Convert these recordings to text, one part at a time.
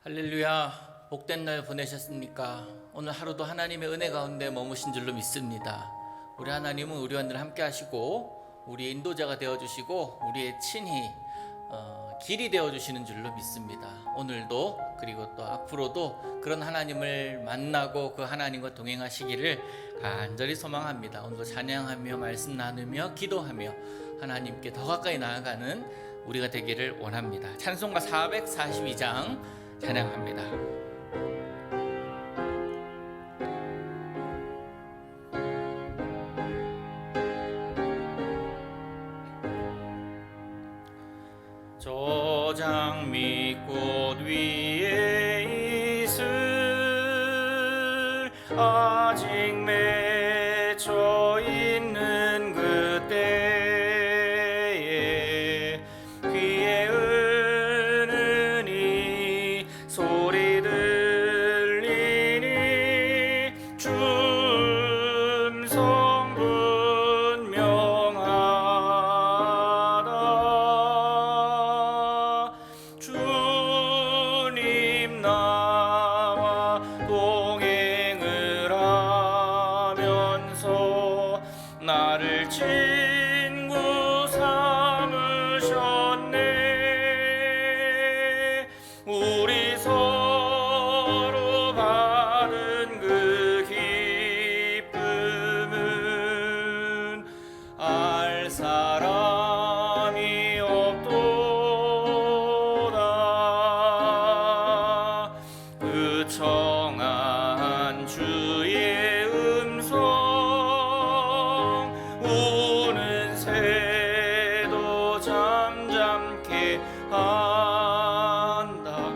할렐루야, 복된 날 보내셨습니까? 오늘 하루도 하나님의 은혜 가운데 머무신 줄로 믿습니다. 우리 하나님은 우리와 늘 함께 하시고 우리의 인도자가 되어주시고 우리의 친히 길이 되어주시는 줄로 믿습니다. 오늘도 그리고 또 앞으로도 그런 하나님을 만나고 그 하나님과 동행하시기를 간절히 소망합니다. 오늘도 찬양하며 말씀 나누며 기도하며 하나님께 더 가까이 나아가는 우리가 되기를 원합니다. 찬송가 442장 찬양합니다. 저 장미꽃 위에 이슬 아직 맺혀 있는 그때에 귀에 은은히 소리 들리니 춤성 분명하다. 주님 나와 동행을 하면서 나를 친구 삼으셨네. 우리 서로 받은 그 기쁨은 알 사람이 없도다. 그 청한 주의 음성 우는 새도 잠잠케 한다.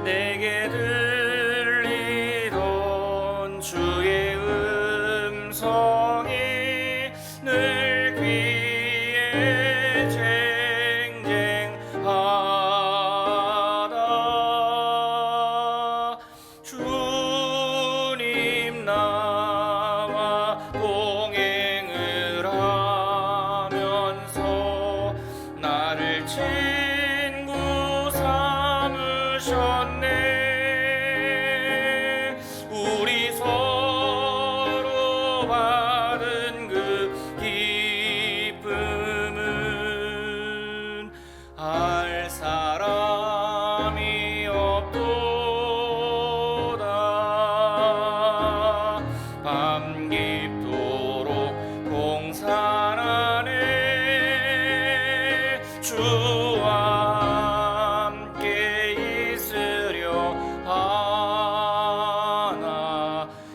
내게 들리던 주의 음성이 늘 귀에 쟁쟁하다. 주님 나와 동행을 하면서 나를 친구 삼으셨네. 우리 서로 받은 그 기쁨은 알 사람이 없도다. 밤 깊도록 동산하네. 주와 함께 있으려 하나.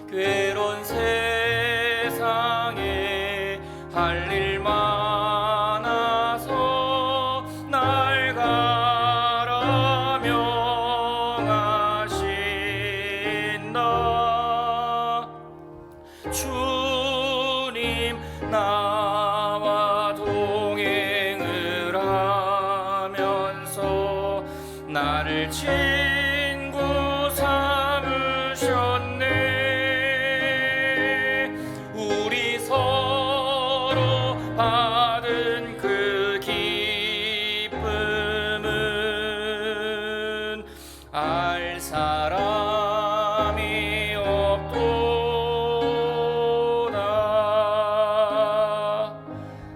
괴로운 세상에 할 일 많아서 날 가라 명하신다. 주님 나와 동행을 하면서 나를 친구 삼으셨네. 우리 서로 받은 그 기쁨은 알 사람이 없도다.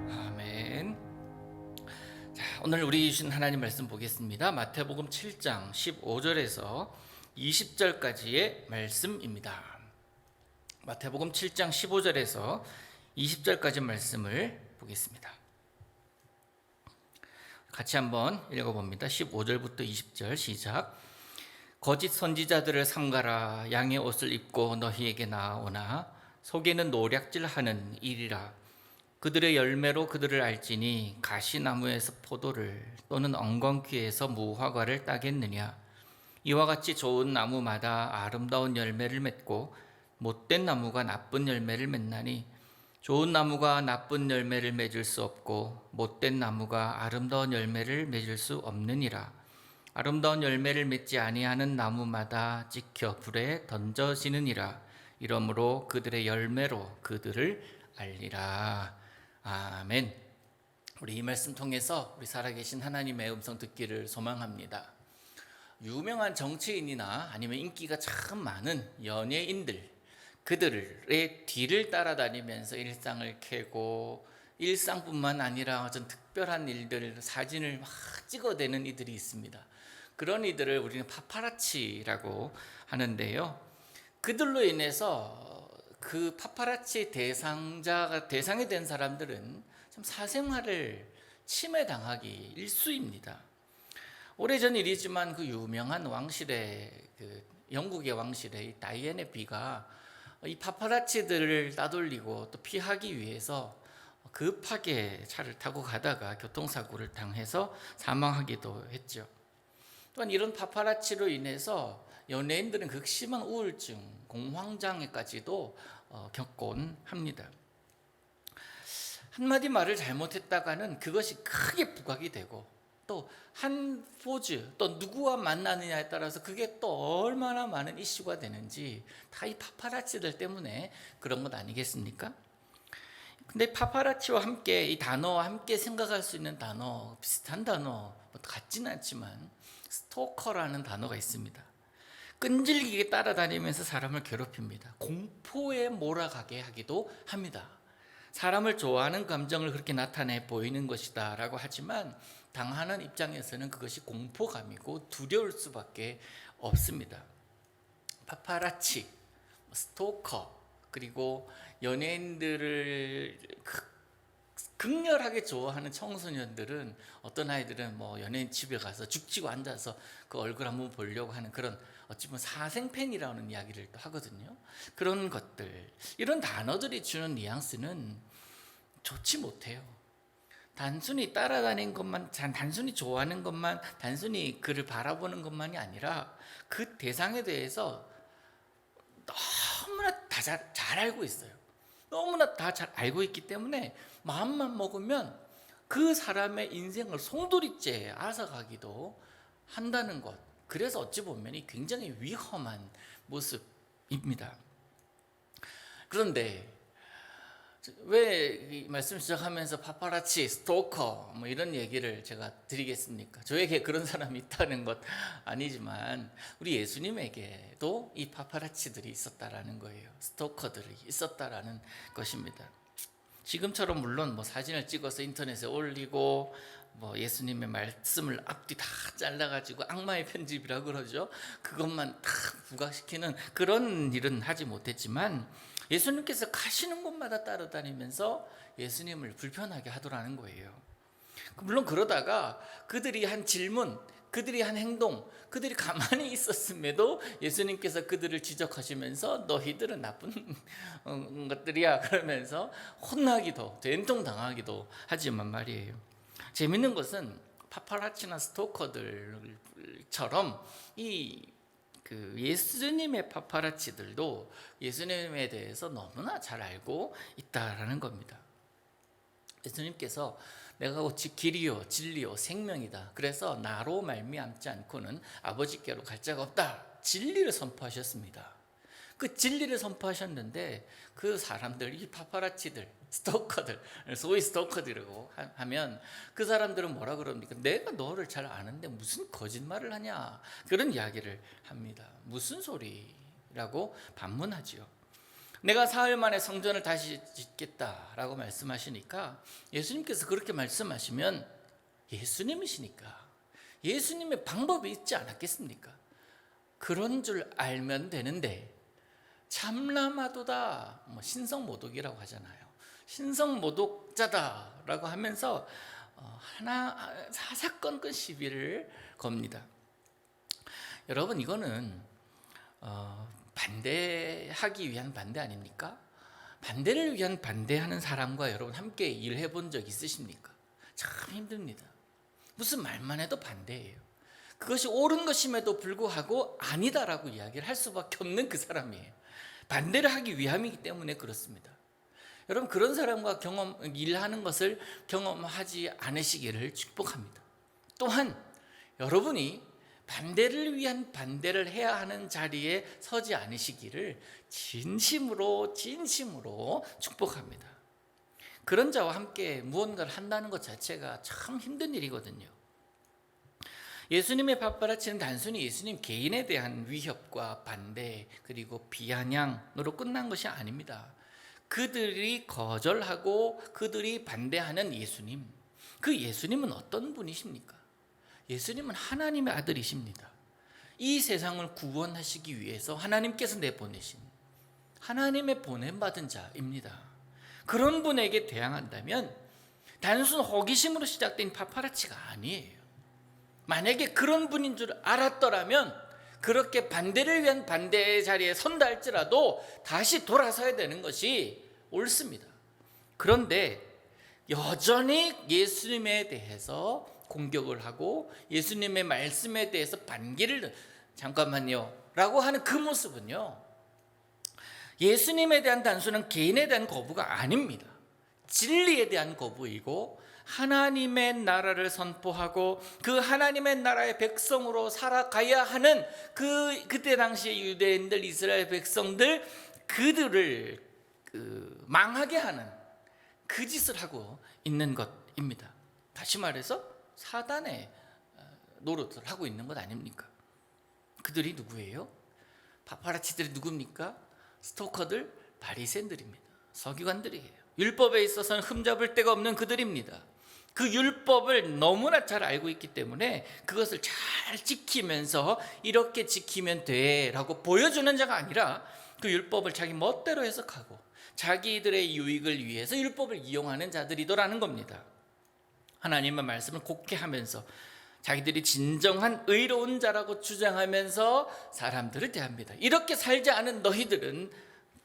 아멘. 자, 오늘 우리 주신 하나님 말씀 보겠습니다. 마태복음 7장 15절에서 20절까지의 말씀입니다. 마태복음 7장 15절에서 20절까지 말씀을 보겠습니다. 같이 한번 읽어봅니다. 15절부터 20절 시작. 거짓 선지자들을 삼가라. 양의 옷을 입고 너희에게 나아오나 속에는 노략질하는 일이라. 그들의 열매로 그들을 알지니 가시나무에서 포도를 또는 엉겅퀴에서 무화과를 따겠느냐. 이와 같이 좋은 나무마다 아름다운 열매를 맺고 못된 나무가 나쁜 열매를 맺나니 좋은 나무가 나쁜 열매를 맺을 수 없고 못된 나무가 아름다운 열매를 맺을 수 없느니라. 아름다운 열매를 맺지 아니하는 나무마다 찍혀 불에 던져지느니라. 이러므로 그들의 열매로 그들을 알리라. 아멘. 우리 이 말씀 통해서 우리 살아계신 하나님의 음성 듣기를 소망합니다. 유명한 정치인이나 아니면 인기가 참 많은 연예인들, 그들의 뒤를 따라다니면서 일상을 캐고, 일상뿐만 아니라 어떤 특별한 일들 사진을 막 찍어대는 이들이 있습니다. 그런 이들을 우리는 파파라치라고 하는데요. 그들로 인해서 그 파파라치 대상이 된 사람들은 참 사생활을 침해당하기 일쑤입니다. 오래전 일이지만 그 유명한 왕실의 영국의 왕실의 다이애나 비가 이 파파라치들을 따돌리고 또 피하기 위해서 급하게 차를 타고 가다가 교통사고를 당해서 사망하기도 했죠. 또한 이런 파파라치로 인해서 연예인들은 극심한 우울증, 공황장애까지도 겪곤 합니다. 한마디 말을 잘못했다가는 그것이 크게 부각이 되고, 또 한 포즈, 또 누구와 만나느냐에 따라서 그게 또 얼마나 많은 이슈가 되는지 다 이 파파라치들 때문에 그런 것 아니겠습니까? 근데 파파라치와 함께, 이 단어와 함께 생각할 수 있는 단어, 비슷한 단어 같지는 않지만 스토커라는 단어가 있습니다. 끈질기게 따라다니면서 사람을 괴롭힙니다. 공포에 몰아가게 하기도 합니다. 사람을 좋아하는 감정을 그렇게 나타내 보이는 것이다 라고 하지만, 당하는 입장에서는 그것이 공포감이고 두려울 수밖에 없습니다. 파파라치, 스토커, 그리고 연예인들을 극렬하게 좋아하는 청소년들은, 어떤 아이들은 연예인 집에 가서 죽치고 앉아서 그 얼굴 한번 보려고 하는 그런, 어찌 보면 사생팬이라는 이야기를 또 하거든요. 그런 것들, 이런 단어들이 주는 뉘앙스는 좋지 못해요. 단순히 따라다니는 것만, 단순히 좋아하는 것만, 단순히 그를 바라보는 것만이 아니라 그 대상에 대해서 너무나 다 잘 알고 있어요. 너무나 다 잘 알고 있기 때문에 마음만 먹으면 그 사람의 인생을 송두리째 앗아가기도 한다는 것. 그래서 어찌 보면 굉장히 위험한 모습입니다. 그런데 왜 이 말씀 시작하면서 파파라치, 스토커 이런 얘기를 제가 드리겠습니까? 저에게 그런 사람이 있다는 것 아니지만 우리 예수님에게도 이 파파라치들이 있었다라는 거예요. 스토커들이 있었다라는 것입니다. 지금처럼 물론 사진을 찍어서 인터넷에 올리고 예수님의 말씀을 앞뒤 다 잘라가지고 악마의 편집이라고 그러죠. 그것만 다 부각시키는 그런 일은 하지 못했지만, 예수님께서 가시는 곳마다 따라다니면서 예수님을 불편하게 하더라는 거예요. 물론 그러다가 그들이 한 질문, 그들이 한 행동, 그들이 가만히 있었음에도 예수님께서 그들을 지적하시면서 너희들은 나쁜 것들이야 그러면서 혼나기도, 된통당하기도 하지만 말이에요. 재밌는 것은 파파라치나 스토커들처럼 예수님의 파파라치들도 예수님에 대해서 너무나 잘 알고 있다라는 겁니다. 예수님께서 내가 곧 길이요 진리요 생명이다. 그래서 나로 말미암지 않고는 아버지께로 갈 자가 없다. 진리를 선포하셨습니다. 그 진리를 선포하셨는데 그 사람들, 이 파파라치들, 스토커들, 소위 스토커들이라고 하면 그 사람들은 뭐라 그럽니까? 내가 너를 잘 아는데 무슨 거짓말을 하냐, 그런 이야기를 합니다. 무슨 소리라고 반문하지요. 내가 사흘 만에 성전을 다시 짓겠다라고 말씀하시니까, 예수님께서 그렇게 말씀하시면 예수님이시니까 예수님의 방법이 있지 않았겠습니까? 그런 줄 알면 되는데, 참라마도다, 신성모독이라고 하잖아요. 신성모독자다라고 하면서 하나 사사건건 시비를 겁니다. 여러분, 이거는 반대하기 위한 반대 아닙니까? 반대를 위한 반대하는 사람과 여러분 함께 일해 본 적 있으십니까? 참 힘듭니다. 무슨 말만 해도 반대예요. 그것이 옳은 것임에도 불구하고 아니다라고 이야기를 할 수밖에 없는 그 사람이에요. 반대를 하기 위함이기 때문에 그렇습니다. 여러분, 그런 사람과 일하는 것을 경험하지 않으시기를 축복합니다. 또한 여러분이 반대를 위한 반대를 해야 하는 자리에 서지 않으시기를 진심으로 축복합니다. 그런 자와 함께 무언가를 한다는 것 자체가 참 힘든 일이거든요. 예수님의 papparazzi는 단순히 예수님 개인에 대한 위협과 반대 그리고 비아냥으로 끝난 것이 아닙니다. 그들이 거절하고 그들이 반대하는 예수님, 그 예수님은 어떤 분이십니까? 예수님은 하나님의 아들이십니다. 이 세상을 구원하시기 위해서 하나님께서 내보내신 하나님의 보냄받은 자입니다. 그런 분에게 대항한다면 단순 호기심으로 시작된 파파라치가 아니에요. 만약에 그런 분인 줄 알았더라면 그렇게 반대를 위한 반대의 자리에 선다 할지라도 다시 돌아서야 되는 것이 옳습니다. 그런데 여전히 예수님에 대해서 공격을 하고 예수님의 말씀에 대해서 반기를 잠깐만요 라고 하는 그 모습은요, 예수님에 대한 단순한 개인에 대한 거부가 아닙니다. 진리에 대한 거부이고 하나님의 나라를 선포하고 그 하나님의 나라의 백성으로 살아가야 하는 그때 당시의 유대인들, 이스라엘 백성들, 그들을 망하게 하는 그 짓을 하고 있는 것입니다. 다시 말해서 사단의 노릇을 하고 있는 것 아닙니까? 그들이 누구예요? 파파라치들이 누굽니까? 스토커들, 바리새인들입니다. 서기관들이에요. 율법에 있어서는 흠잡을 데가 없는 그들입니다. 그 율법을 너무나 잘 알고 있기 때문에 그것을 잘 지키면서 이렇게 지키면 돼 라고 보여주는 자가 아니라 그 율법을 자기 멋대로 해석하고 자기들의 유익을 위해서 율법을 이용하는 자들이더라는 겁니다. 하나님의 말씀을 곡해 하면서 자기들이 진정한 의로운 자라고 주장하면서 사람들을 대합니다. 이렇게 살지 않은 너희들은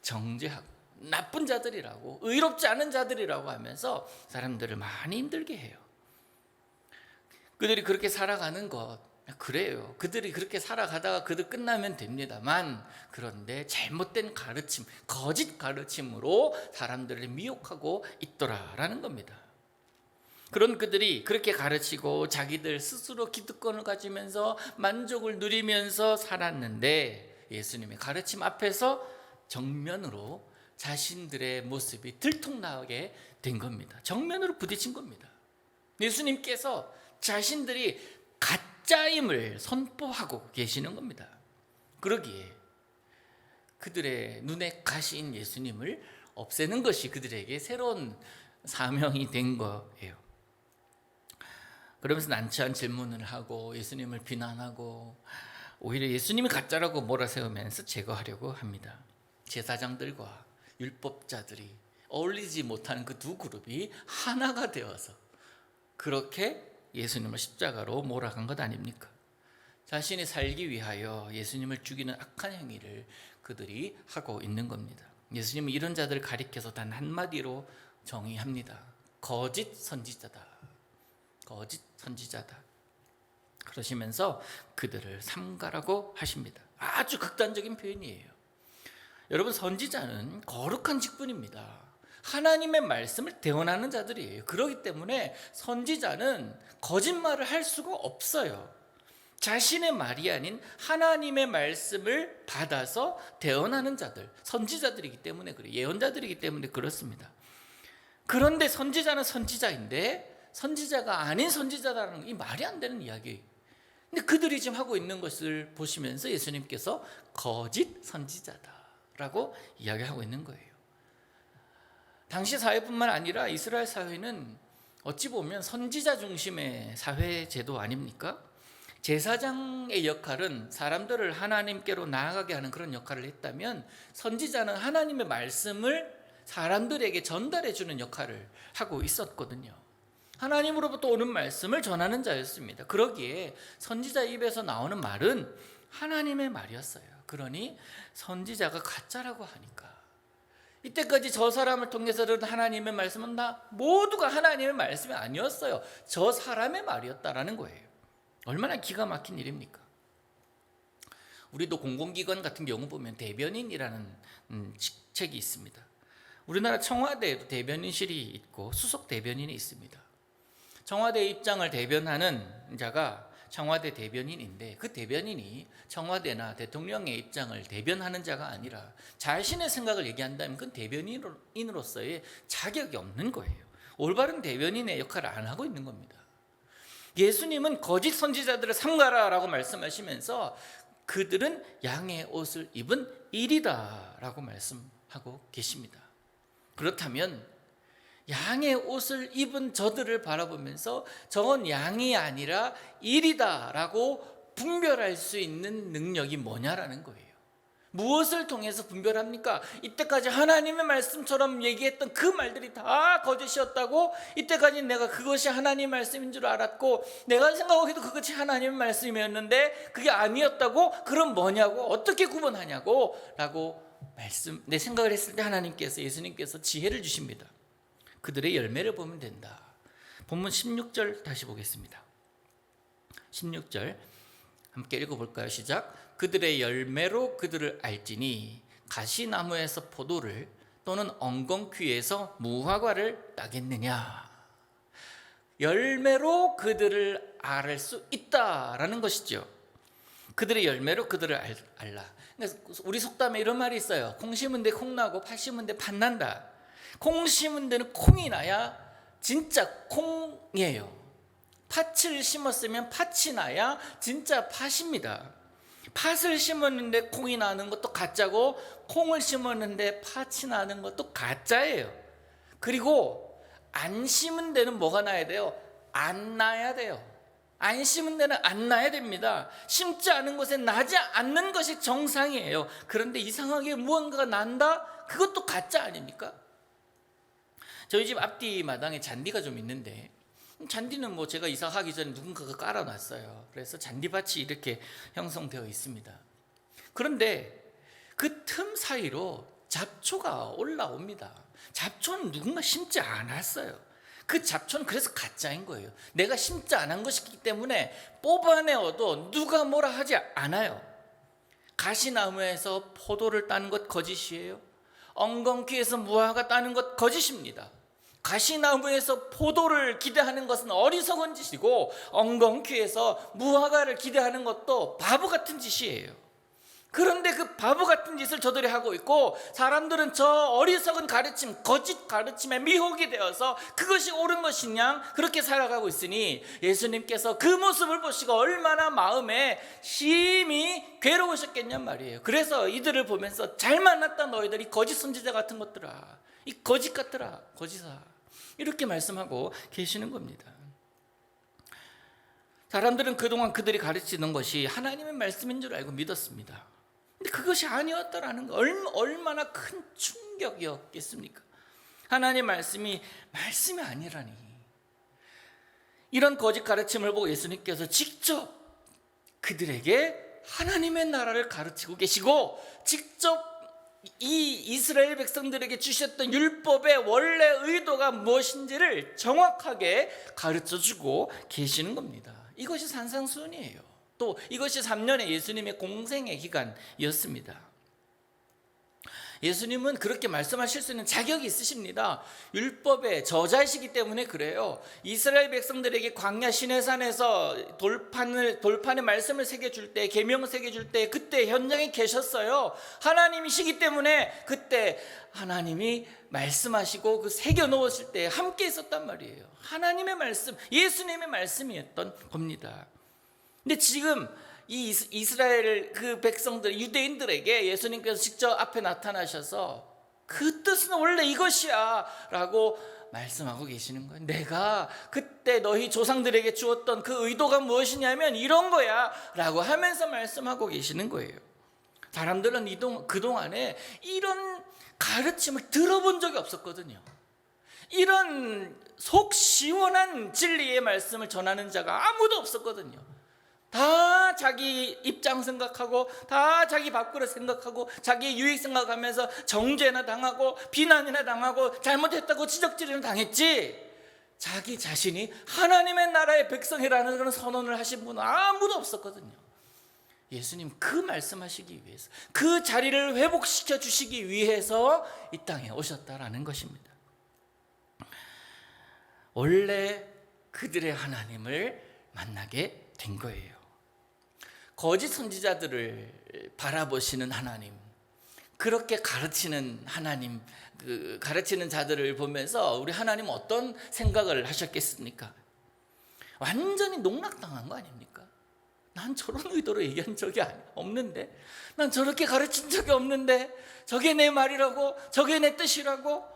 정죄하고 나쁜 자들이라고, 의롭지 않은 자들이라고 하면서 사람들을 많이 힘들게 해요. 그들이 그렇게 살아가는 것, 그래요. 그들이 그렇게 살아가다가 그들 끝나면 됩니다만, 그런데 잘못된 가르침, 거짓 가르침으로 사람들을 미혹하고 있더라라는 겁니다. 그런 그들이 그렇게 가르치고 자기들 스스로 기득권을 가지면서 만족을 누리면서 살았는데, 예수님의 가르침 앞에서 정면으로 자신들의 모습이 들통나게 된 겁니다. 정면으로 부딪힌 겁니다. 예수님께서 자신들이 가짜임을 선포하고 계시는 겁니다. 그러기에 그들의 눈에 가시인 예수님을 없애는 것이 그들에게 새로운 사명이 된 거예요. 그러면서 난처한 질문을 하고 예수님을 비난하고 오히려 예수님이 가짜라고 몰아세우면서 제거하려고 합니다. 제사장들과 율법자들이 어울리지 못하는 그 두 그룹이 하나가 되어서 그렇게 예수님을 십자가로 몰아간 것 아닙니까? 자신이 살기 위하여 예수님을 죽이는 악한 행위를 그들이 하고 있는 겁니다. 예수님은 이런 자들을 가리켜서 단 한마디로 정의합니다. 거짓 선지자다. 거짓 선지자다. 그러시면서 그들을 삼가라고 하십니다. 아주 극단적인 표현이에요. 여러분, 선지자는 거룩한 직분입니다. 하나님의 말씀을 대언하는 자들이에요. 그렇기 때문에 선지자는 거짓말을 할 수가 없어요. 자신의 말이 아닌 하나님의 말씀을 받아서 대언하는 자들, 선지자들이기 때문에 그래요. 예언자들이기 때문에 그렇습니다. 그런데 선지자는 선지자인데 선지자가 아닌 선지자라는 이 말이 안 되는 이야기예요. 근데 그들이 지금 하고 있는 것을 보시면서 예수님께서 거짓 선지자다라고 이야기하고 있는 거예요. 당시 사회뿐만 아니라 이스라엘 사회는 어찌 보면 선지자 중심의 사회 제도 아닙니까? 제사장의 역할은 사람들을 하나님께로 나아가게 하는 그런 역할을 했다면, 선지자는 하나님의 말씀을 사람들에게 전달해 주는 역할을 하고 있었거든요. 하나님으로부터 오는 말씀을 전하는 자였습니다. 그러기에 선지자 입에서 나오는 말은 하나님의 말이었어요. 그러니 선지자가 가짜라고 하니까 이때까지 저 사람을 통해서 들은 하나님의 말씀은 다 모두가 하나님의 말씀이 아니었어요. 저 사람의 말이었다라는 거예요. 얼마나 기가 막힌 일입니까? 우리도 공공기관 같은 경우 보면 대변인이라는 직책이 있습니다. 우리나라 청와대에도 대변인실이 있고 수석 대변인이 있습니다. 청와대 입장을 대변하는 자가 청와대 대변인인데, 그 대변인이 청와대나 대통령의 입장을 대변하는 자가 아니라 자신의 생각을 얘기한다면 그건 대변인으로서의 자격이 없는 거예요. 올바른 대변인의 역할을 안 하고 있는 겁니다. 예수님은 거짓 선지자들을 삼가라라고 말씀하시면서 그들은 양의 옷을 입은 일이다라고 말씀하고 계십니다. 그렇다면 양의 옷을 입은 저들을 바라보면서 저건 양이 아니라 일이다라고 분별할 수 있는 능력이 뭐냐라는 거예요. 무엇을 통해서 분별합니까? 이때까지 하나님의 말씀처럼 얘기했던 그 말들이 다 거짓이었다고, 이때까지 내가 그것이 하나님의 말씀인 줄 알았고 내가 생각하기도 그것이 하나님의 말씀이었는데 그게 아니었다고, 그럼 뭐냐고, 어떻게 구분하냐고 라고 내 생각을 했을 때 하나님께서, 예수님께서 지혜를 주십니다. 그들의 열매를 보면 된다. 본문 16절 다시 보겠습니다. 16절 함께 읽어볼까요? 시작. 그들의 열매로 그들을 알지니 가시나무에서 포도를 또는 엉겅퀴에서 무화과를 따겠느냐. 열매로 그들을 알 수 있다라는 것이죠. 그들의 열매로 그들을 알라. 우리 속담에 이런 말이 있어요. 콩 심은 데 콩 나고 팥 심은 데 팥 난다. 콩 심은 데는 콩이 나야 진짜 콩이에요. 팥을 심었으면 팥이 나야 진짜 팥입니다. 팥을 심었는데 콩이 나는 것도 가짜고, 콩을 심었는데 팥이 나는 것도 가짜예요. 그리고 안 심은 데는 뭐가 나야 돼요? 안 나야 돼요. 안 심은 데는 안 나야 됩니다. 심지 않은 곳에 나지 않는 것이 정상이에요. 그런데 이상하게 무언가가 난다? 그것도 가짜 아닙니까? 저희 집 앞뒤 마당에 잔디가 좀 있는데, 잔디는 뭐 제가 이사하기 전에 누군가가 깔아놨어요. 그래서 잔디밭이 이렇게 형성되어 있습니다. 그런데 그 틈 사이로 잡초가 올라옵니다. 잡초는 누군가 심지 않았어요. 그 잡초는 그래서 가짜인 거예요. 내가 심지 않은 것이기 때문에 뽑아내어도 누가 뭐라 하지 않아요. 가시나무에서 포도를 따는 것 거짓이에요. 엉겅퀴에서 무화과 따는 것 거짓입니다. 가시나무에서 포도를 기대하는 것은 어리석은 짓이고, 엉겅퀴에서 무화과를 기대하는 것도 바보 같은 짓이에요. 그런데 그 바보 같은 짓을 저들이 하고 있고, 사람들은 저 어리석은 가르침, 거짓 가르침에 미혹이 되어서 그것이 옳은 것이냐 그렇게 살아가고 있으니, 예수님께서 그 모습을 보시고 얼마나 마음에 심히 괴로우셨겠냔 말이에요. 그래서 이들을 보면서 잘 만났다 너희들이 거짓 선지자 같은 것들아, 이 거짓 같더라, 거짓아, 이렇게 말씀하고 계시는 겁니다. 사람들은 그동안 그들이 가르치는 것이 하나님의 말씀인 줄 알고 믿었습니다. 근데 그것이 아니었다라는 거, 얼마나 큰 충격이었겠습니까? 하나님의 말씀이 아니라니. 이런 거짓 가르침을 보고 예수님께서 직접 그들에게 하나님의 나라를 가르치고 계시고, 직접 이 이스라엘 백성들에게 주셨던 율법의 원래 의도가 무엇인지를 정확하게 가르쳐주고 계시는 겁니다. 이것이 산상수훈이에요. 또 이것이 3년의 예수님의 공생의 기간이었습니다. 예수님은 그렇게 말씀하실 수 있는 자격이 있으십니다. 율법의 저자이시기 때문에 그래요. 이스라엘 백성들에게 광야 시내산에서 돌판의 말씀을 새겨줄 때, 계명을 새겨줄 때 그때 현장에 계셨어요. 하나님이시기 때문에 그때 하나님이 말씀하시고 그 새겨 놓으실 때 함께 있었단 말이에요. 하나님의 말씀, 예수님의 말씀이었던 겁니다. 근데 지금 이 이스라엘 그 백성들, 유대인들에게 예수님께서 직접 앞에 나타나셔서 그 뜻은 원래 이것이야 라고 말씀하고 계시는 거예요. 내가 그때 너희 조상들에게 주었던 그 의도가 무엇이냐면 이런 거야 라고 하면서 말씀하고 계시는 거예요. 사람들은 그동안에 이런 가르침을 들어본 적이 없었거든요. 이런 속 시원한 진리의 말씀을 전하는 자가 아무도 없었거든요. 다 자기 입장 생각하고, 다 자기 밥그릇 생각하고, 자기 유익 생각하면서 정죄나 당하고 비난이나 당하고 잘못했다고 지적질이나 당했지, 자기 자신이 하나님의 나라의 백성이라는 그런 선언을 하신 분은 아무도 없었거든요. 예수님 그 말씀하시기 위해서, 그 자리를 회복시켜 주시기 위해서 이 땅에 오셨다라는 것입니다. 원래 그들의 하나님을 만나게 된 거예요. 거짓 선지자들을 바라보시는 하나님, 그렇게 가르치는 하나님, 가르치는 자들을 보면서 우리 하나님은 어떤 생각을 하셨겠습니까? 완전히 농락당한 거 아닙니까? 난 저런 의도로 얘기한 적이 없는데, 난 저렇게 가르친 적이 없는데, 저게 내 말이라고, 저게 내 뜻이라고.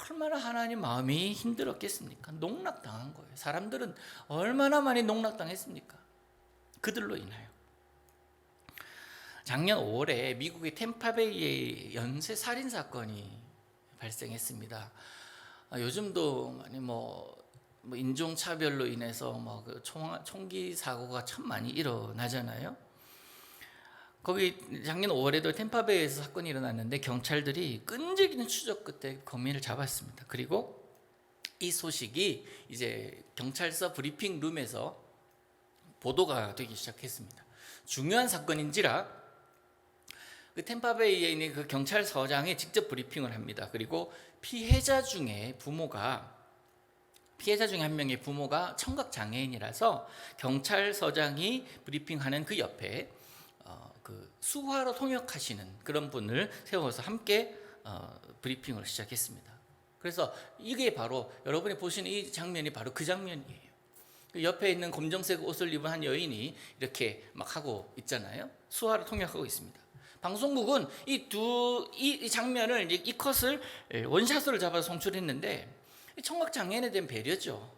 얼마나 하나님 마음이 힘들었겠습니까? 농락당한 거예요. 사람들은 얼마나 많이 농락당했습니까? 그들로 인하여. 작년 5월에 미국의 템파베이에 연쇄 살인 사건이 발생했습니다. 요즘도 많이 인종차별로 인해서 총기 사고가 참 많이 일어나잖아요. 거기 작년 5월에도 템파베이에서 사건이 일어났는데 경찰들이 끈질기는 추적 끝에 범인을 잡았습니다. 그리고 이 소식이 이제 경찰서 브리핑 룸에서 보도가 되기 시작했습니다. 중요한 사건인지라 그 템파베이에 있는 그 경찰서장이 직접 브리핑을 합니다. 그리고 피해자 중에 한 명의 부모가 청각 장애인이라서 경찰서장이 브리핑하는 그 옆에 그 수화로 통역하시는 그런 분을 세워서 함께 브리핑을 시작했습니다. 그래서 이게 바로 여러분이 보시는 이 장면이 바로 그 장면이에요. 그 옆에 있는 검정색 옷을 입은 한 여인이 이렇게 막 하고 있잖아요. 수화로 통역하고 있습니다. 방송국은 이 장면을, 이 컷을 원샷으로 잡아서 송출했는데 청각 장애인에 대한 배려죠.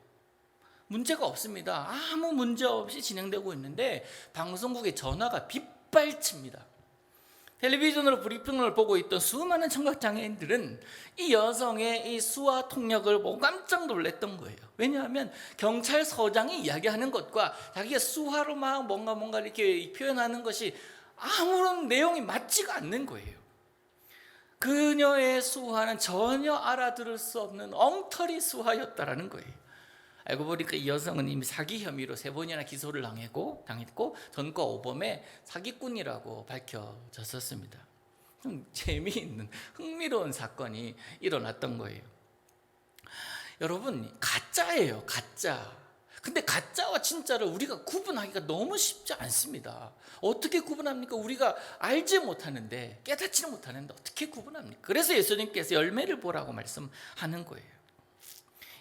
문제가 없습니다. 아무 문제 없이 진행되고 있는데 방송국의 전화가 빗발칩니다. 텔레비전으로 브리핑을 보고 있던 수많은 청각 장애인들은 이 여성의 이 수화 통역을 보고 깜짝 놀랐던 거예요. 왜냐하면 경찰서장이 이야기하는 것과 자기가 수화로 막 뭔가 이렇게 표현하는 것이 아무런 내용이 맞지가 않는 거예요. 그녀의 수화는 전혀 알아들을 수 없는 엉터리 수화였다라는 거예요. 알고 보니까 이 여성은 이미 사기 혐의로 3번이나 기소를 당했고 전과 5범의 사기꾼이라고 밝혀졌었습니다. 좀 재미있는 흥미로운 사건이 일어났던 거예요. 여러분, 가짜예요, 가짜. 근데 가짜와 진짜를 우리가 구분하기가 너무 쉽지 않습니다. 어떻게 구분합니까? 우리가 알지 못하는데, 깨닫지는 못하는데 어떻게 구분합니까? 그래서 예수님께서 열매를 보라고 말씀하는 거예요.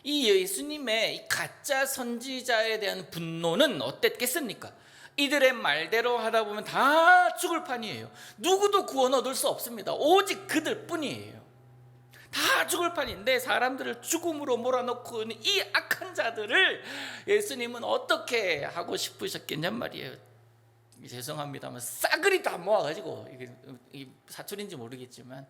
이 예수님의 이 가짜 선지자에 대한 분노는 어땠겠습니까? 이들의 말대로 하다 보면 다 죽을 판이에요. 누구도 구원 얻을 수 없습니다. 오직 그들 뿐이에요. 다 죽을 판인데 사람들을 죽음으로 몰아넣고 있는 이 악한 자들을 예수님은 어떻게 하고 싶으셨겠냔 말이에요. 죄송합니다만 싸그리 다 모아가지고, 이게 사투리인지 모르겠지만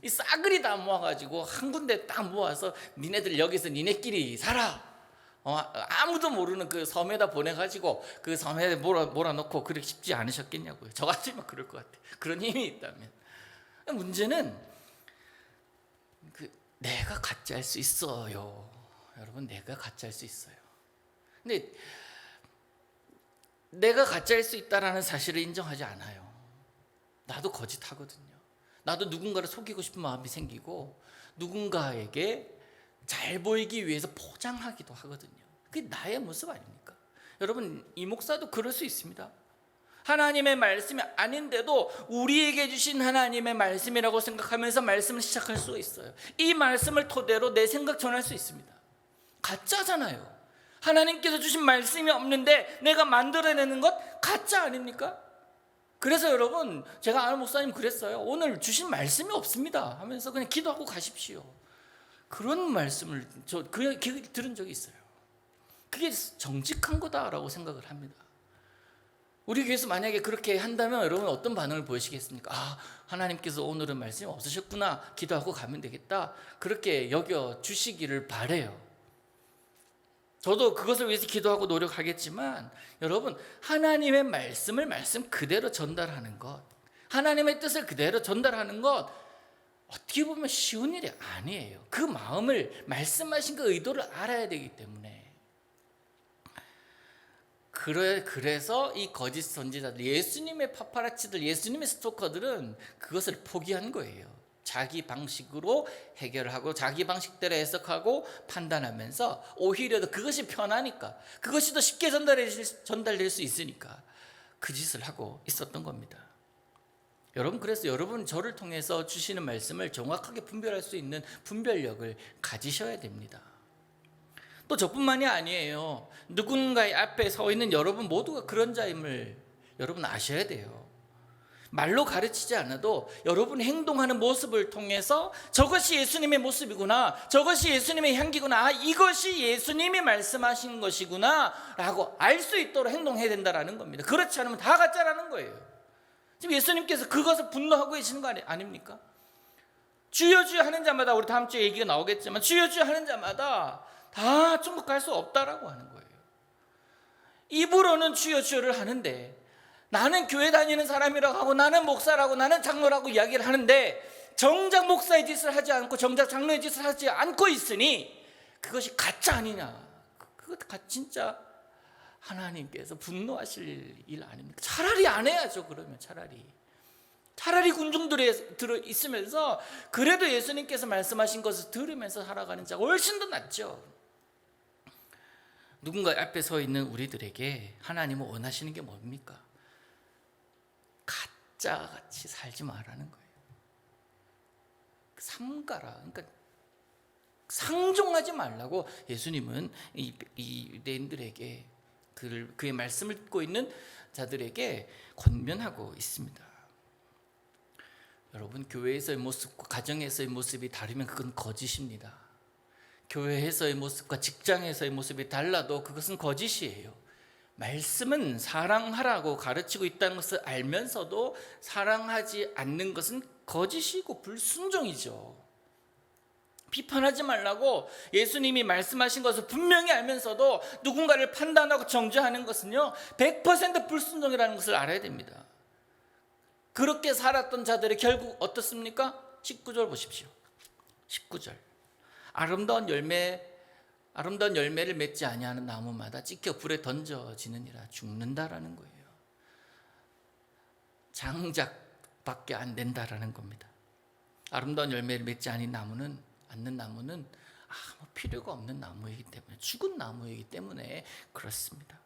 이 싸그리 다 모아가지고 한 군데 딱 모아서 니네들 여기서 니네끼리 살아, 아무도 모르는 그 섬에다 보내가지고 그 섬에 몰아넣고 그렇게 쉽지 않으셨겠냐고요. 저 같으면 그럴 것 같아요. 그런 힘이 있다면. 문제는 내가 가짜일 수 있어요. 여러분, 내가 가짜일 수 있어요. 근데 내가 가짜일 수 있다라는 사실을 인정하지 않아요. 나도 거짓하거든요. 나도 누군가를 속이고 싶은 마음이 생기고 누군가에게 잘 보이기 위해서 포장하기도 하거든요. 그게 나의 모습 아닙니까? 여러분, 이 목사도 그럴 수 있습니다. 하나님의 말씀이 아닌데도 우리에게 주신 하나님의 말씀이라고 생각하면서 말씀을 시작할 수가 있어요. 이 말씀을 토대로 내 생각 전할 수 있습니다. 가짜잖아요. 하나님께서 주신 말씀이 없는데 내가 만들어내는 것 가짜 아닙니까? 그래서 여러분, 제가 아는 목사님 그랬어요. 오늘 주신 말씀이 없습니다 하면서 그냥 기도하고 가십시오. 그런 말씀을 저 들은 적이 있어요. 그게 정직한 거다라고 생각을 합니다. 우리 교회에서 만약에 그렇게 한다면 여러분 어떤 반응을 보이시겠습니까? 하나님께서 오늘은 말씀이 없으셨구나, 기도하고 가면 되겠다, 그렇게 여겨 주시기를 바라요. 저도 그것을 위해서 기도하고 노력하겠지만, 여러분, 하나님의 말씀을 말씀 그대로 전달하는 것, 하나님의 뜻을 그대로 전달하는 것, 어떻게 보면 쉬운 일이 아니에요. 그 마음을, 말씀하신 그 의도를 알아야 되기 때문에. 그래서 이 거짓 선지자들, 예수님의 파파라치들, 예수님의 스토커들은 그것을 포기한 거예요. 자기 방식으로 해결하고 자기 방식대로 해석하고 판단하면서 오히려 더 그것이 편하니까, 그것이 더 쉽게 전달될 수 있으니까 그 짓을 하고 있었던 겁니다. 여러분, 그래서 여러분 저를 통해서 주시는 말씀을 정확하게 분별할 수 있는 분별력을 가지셔야 됩니다. 또 저뿐만이 아니에요. 누군가의 앞에 서 있는 여러분 모두가 그런 자임을 여러분 아셔야 돼요. 말로 가르치지 않아도 여러분이 행동하는 모습을 통해서 저것이 예수님의 모습이구나, 저것이 예수님의 향기구나, 이것이 예수님이 말씀하신 것이구나 라고 알 수 있도록 행동해야 된다는 겁니다. 그렇지 않으면 다 가짜라는 거예요. 지금 예수님께서 그것을 분노하고 계시는 거 아닙니까? 주여 주여 하는 자마다, 우리 다음 주에 얘기가 나오겠지만, 주여 주여 하는 자마다 다 천국 갈 수 없다라고 하는 거예요. 입으로는 주여 주여를 하는데, 나는 교회 다니는 사람이라고 하고, 나는 목사라고, 나는 장로라고 이야기를 하는데, 정작 목사의 짓을 하지 않고 정작 장로의 짓을 하지 않고 있으니 그것이 가짜 아니냐? 그것 진짜 하나님께서 분노하실 일 아닙니까? 차라리 안 해야죠. 그러면 차라리 군중들에 들어 있으면서 그래도 예수님께서 말씀하신 것을 들으면서 살아가는 자가 훨씬 더 낫죠. 누군가 앞에 서 있는 우리들에게 하나님은 원하시는 게 뭡니까? 가짜같이 살지 말라는 거예요. 삼가라. 그러니까 상종하지 말라고 예수님은 이 유대인들에게, 그의 말씀을 듣고 있는 자들에게 권면하고 있습니다. 여러분, 교회에서의 모습과 가정에서의 모습이 다르면 그건 거짓입니다. 교회에서의 모습과 직장에서의 모습이 달라도 그것은 거짓이에요. 말씀은 사랑하라고 가르치고 있다는 것을 알면서도 사랑하지 않는 것은 거짓이고 불순종이죠. 비판하지 말라고 예수님이 말씀하신 것을 분명히 알면서도 누군가를 판단하고 정죄하는 것은요, 100% 불순종이라는 것을 알아야 됩니다. 그렇게 살았던 자들이 결국 어떻습니까? 19절 보십시오. 19절. 아름다운 열매를 맺지 아니하는 나무마다 찢겨 불에 던져지느니라. 죽는다라는 거예요. 장작밖에 안 된다라는 겁니다. 아름다운 열매를 맺지 않는 나무는 아무 필요가 없는 나무이기 때문에, 죽은 나무이기 때문에 그렇습니다.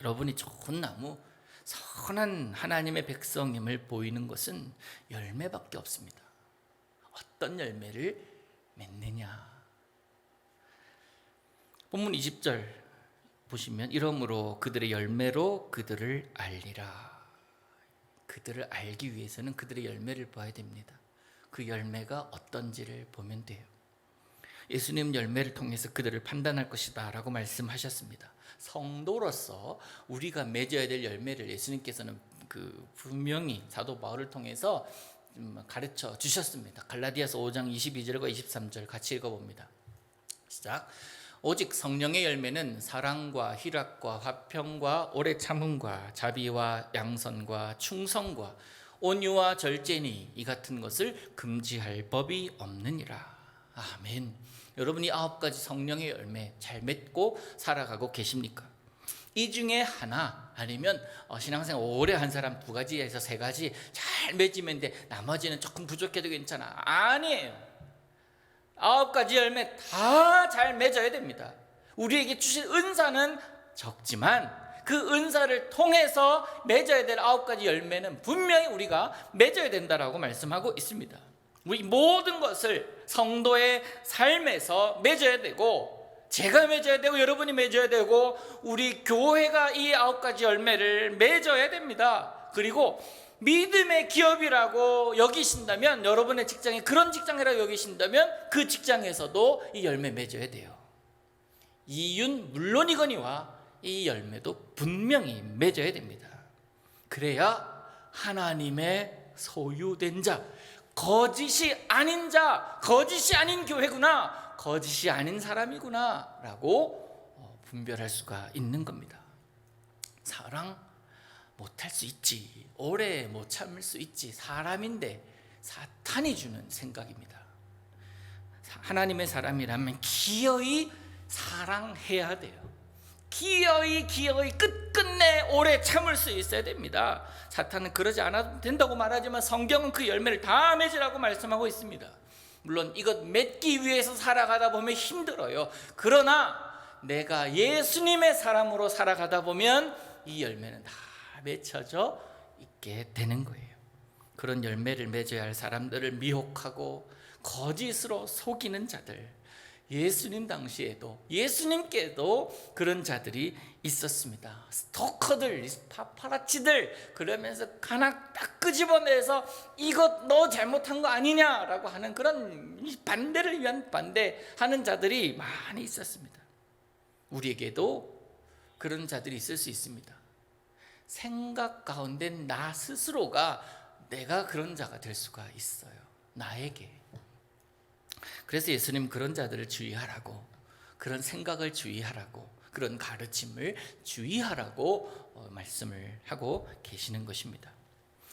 여러분이 좋은 나무, 선한 하나님의 백성임을 보이는 것은 열매밖에 없습니다. 어떤 열매를 맺느냐. 본문 20절 보시면, 이러므로 그들의 열매로 그들을 알리라. 그들을 알기 위해서는 그들의 열매를 봐야 됩니다. 그 열매가 어떤지를 보면 돼요. 예수님 열매를 통해서 그들을 판단할 것이다 라고 말씀하셨습니다. 성도로서 우리가 맺어야 될 열매를 예수님께서는 분명히 사도 바울을 통해서 가르쳐 주셨습니다. 갈라디아서 5장 22절과 23절 같이 읽어봅니다. 시작. 오직 성령의 열매는 사랑과 희락과 화평과 오래 참음과 자비와 양선과 충성과 온유와 절제니 이 같은 것을 금지할 법이 없느니라. 아멘. 여러분이 9가지 성령의 열매 잘 맺고 살아가고 계십니까? 이 중에 하나, 아니면 신앙생활 오래 한 사람 2가지에서 3가지 잘 맺으면 돼, 나머지는 조금 부족해도 괜찮아. 아니에요. 9가지 열매 다 잘 맺어야 됩니다. 우리에게 주신 은사는 적지만 그 은사를 통해서 맺어야 될 9가지 열매는 분명히 우리가 맺어야 된다라고 말씀하고 있습니다. 우리 모든 것을 성도의 삶에서 맺어야 되고, 제가 맺어야 되고, 여러분이 맺어야 되고, 우리 교회가 이 9가지 열매를 맺어야 됩니다. 그리고 믿음의 기업이라고 여기신다면, 여러분의 직장이 그런 직장이라고 여기신다면 그 직장에서도 이 열매 맺어야 돼요. 이윤 물론이거니와 이 열매도 분명히 맺어야 됩니다. 그래야 하나님의 소유된 자, 거짓이 아닌 자, 거짓이 아닌 교회구나, 거짓이 아닌 사람이구나 라고 분별할 수가 있는 겁니다. 사랑 못할 수 있지, 오래 못 참을 수 있지, 사람인데, 사탄이 주는 생각입니다. 하나님의 사람이라면 기어이 사랑해야 돼요. 기어이 끝끝내 오래 참을 수 있어야 됩니다. 사탄은 그러지 않아도 된다고 말하지만 성경은 그 열매를 다 맺으라고 말씀하고 있습니다. 물론 이것 맺기 위해서 살아가다 보면 힘들어요. 그러나 내가 예수님의 사람으로 살아가다 보면 이 열매는 다 맺혀져 있게 되는 거예요. 그런 열매를 맺어야 할 사람들을 미혹하고 거짓으로 속이는 자들, 예수님 당시에도, 예수님께도 그런 자들이 있었습니다. 스토커들, 파파라치들, 그러면서 하나 딱 끄집어내서 이것 너 잘못한 거 아니냐라고 하는 그런 반대를 위한 반대하는 자들이 많이 있었습니다. 우리에게도 그런 자들이 있을 수 있습니다. 생각 가운데 나 스스로가 내가 그런 자가 될 수가 있어요. 나에게. 그래서 예수님 그런 자들을 주의하라고, 그런 생각을 주의하라고, 그런 가르침을 주의하라고 말씀을 하고 계시는 것입니다.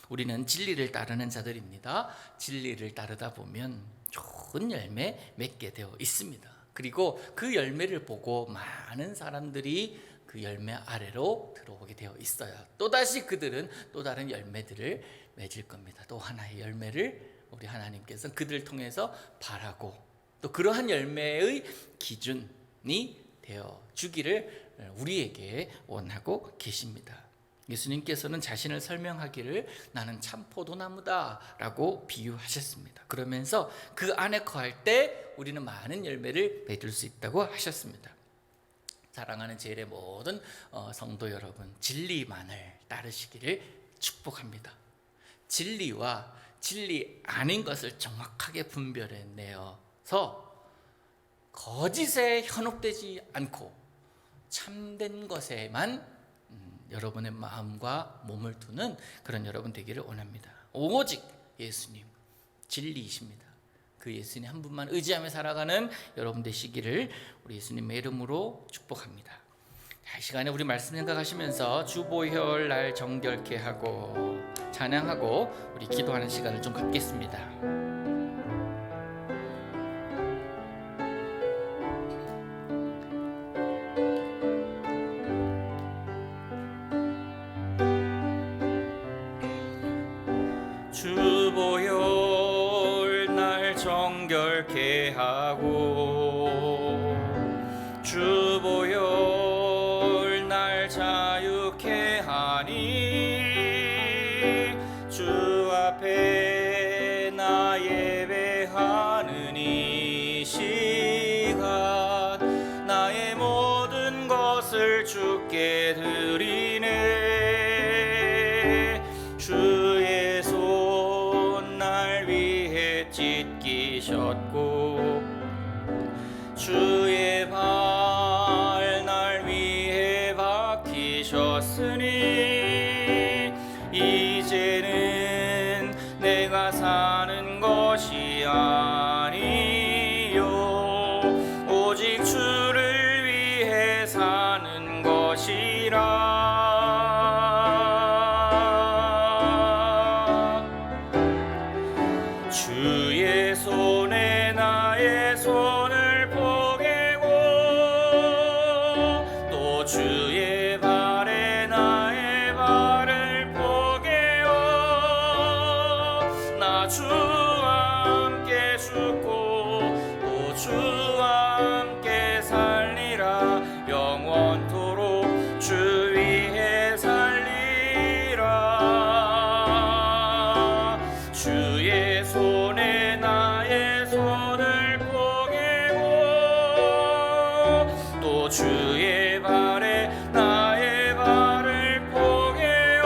우리는 진리를 따르는 자들입니다. 진리를 따르다 보면 좋은 열매 맺게 되어 있습니다. 그리고 그 열매를 보고 많은 사람들이 그 열매 아래로 들어오게 되어 있어요. 또다시 그들은 또 다른 열매들을 맺을 겁니다. 또 하나의 열매를 우리 하나님께서 그들을 통해서 바라고 또 그러한 열매의 기준이 되어 주기를 우리에게 원하고 계십니다. 예수님께서는 자신을 설명하기를 나는 참 포도나무다 라고 비유하셨습니다. 그러면서 그 안에 거할 때 우리는 많은 열매를 맺을 수 있다고 하셨습니다. 사랑하는 제1의 모든 성도 여러분, 진리만을 따르시기를 축복합니다. 진리와 진리 아닌 것을 정확하게 분별해내어서 거짓에 현혹되지 않고 참된 것에만 여러분의 마음과 몸을 두는 그런 여러분 되기를 원합니다. 오직 예수님 진리이십니다. 그 예수님 한 분만 의지하며 살아가는 여러분 되시기를 우리 예수님의 이름으로 축복합니다. 이 시간에 우리 말씀 생각하시면서 주보혈 날 정결케 하고 찬양하고 우리 기도하는 시간을 좀 갖겠습니다. 주보혈 날 정결케 하고 주보혈 날 자유케 하니 주 앞에 나 예배하는 이 시간 나의 모든 것을 주께 드리네. 주의 손 날 위해 찢기셨고 주의 발 날 위해 박히셨으니 이제는 내가 사는 것이 아니요 오직 주를 위해 사는 것이라. 주의 손에 나의 손을 포개고 또 주의 발에 나의 발을 포개어 나 주와 함께 죽고 또 주와 함께 살리라. 영원토록 주 위해 살리라. 주의 손에 나의 손을 포개고 또 주의 발에 나의 발을 포개어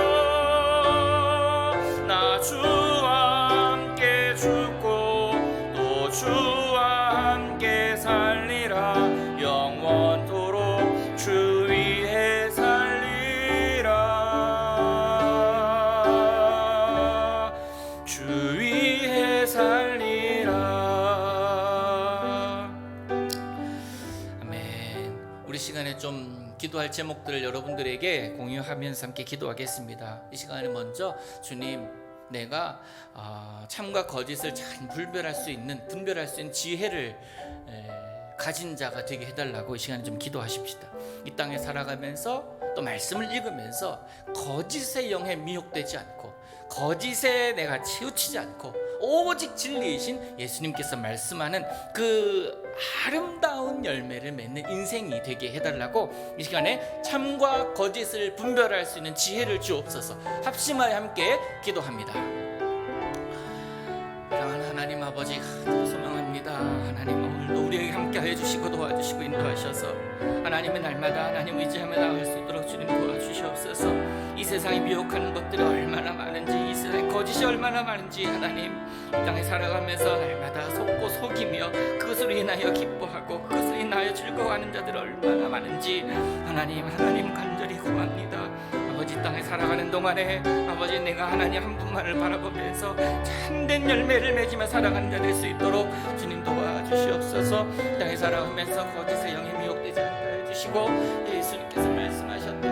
나 주와 함께 죽고 또 주와 함께 살리라. 영원토록 주 위해 살리라. 주 위해 살리라. 아멘. 우리 시간에 좀 기도할 제목들을 여러분들에게 공유하면서 함께 기도하겠습니다. 이 시간에 먼저 주님 내가 참과 거짓을 잘 분별할 수 있는 지혜를 가진 자가 되게 해달라고 이 시간에 좀 기도하십시다. 이 땅에 살아가면서 또 말씀을 읽으면서 거짓의 영에 미혹되지 않고 거짓에 내가 치우치지 않고 오직 진리이신 예수님께서 말씀하는 그 아름다운 열매를 맺는 인생이 되게 해달라고 이 시간에 참과 거짓을 분별할 수 있는 지혜를 주옵소서. 합심하여 함께 기도합니다. 사랑하는 하나님 아버지, 소망합니다. 기도합니다. 하나님 오늘도 우리에게 함께하여 주시고 도와주시고 인도하셔서 하나님의 날마다 하나님 의지하며 나아갈 수 있도록 주님 도와주시옵소서. 이 세상이 미혹하는 것들이 얼마나 많은지, 이 세상에 거짓이 얼마나 많은지 하나님 이 땅에 살아가면서 날마다 속고 속이며 그것으로 인하여 기뻐하고 그것으로 인하여 즐거워하는 자들이 얼마나 많은지 하나님 간절히 구합니다. 아버지 땅에 살아가는 동안에 아버지 내가 하나님 한 분만을 바라보면서 참된 열매를 맺으며 살아가는 자 될 수 있도록 주님 도와주시옵소서. 땅에 살아가면서 거짓의 영에 미혹되지 않게 해주시고 예수님께서 말씀하셨던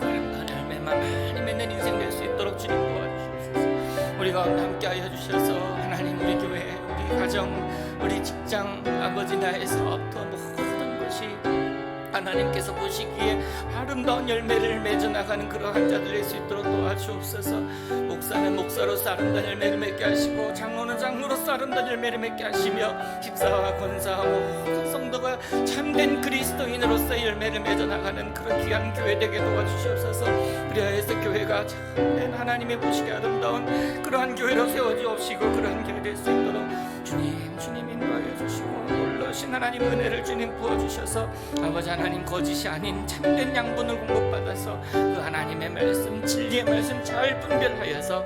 아름다운 열매만 많이 맺는 인생 될 수 있도록 주님 도와주시옵소서. 우리 가운데 함께하여 주셔서 하나님 우리 교회, 우리 가정, 우리 직장 아버지 나에서부터 모든 것이 하나님께서 보시기에 아름다운 열매를 맺어나가는 그러한 자들 될 수 있도록 도와주옵소서. 목사는 목사로서 아름다운 열매를 맺게 하시고 장로는 장로로서 아름다운 열매를 맺게 하시며 집사와 권사와 모든 성도가 참된 그리스도인으로서의 열매를 맺어나가는 그런 귀한 교회 되게 도와주시옵소서. 그리하여서 교회가 참된 하나님의 보시기에 아름다운 그러한 교회로 세워주옵시고 그러한 교회 될 수 있도록 주님 인도하여 주시고 놀라신 하나님 은혜를 주님 부어주셔서 아버지 하나님 거짓이 아닌 참된 양분을 공급받아서 그 하나님의 말씀 진리의 말씀 잘 분별하여서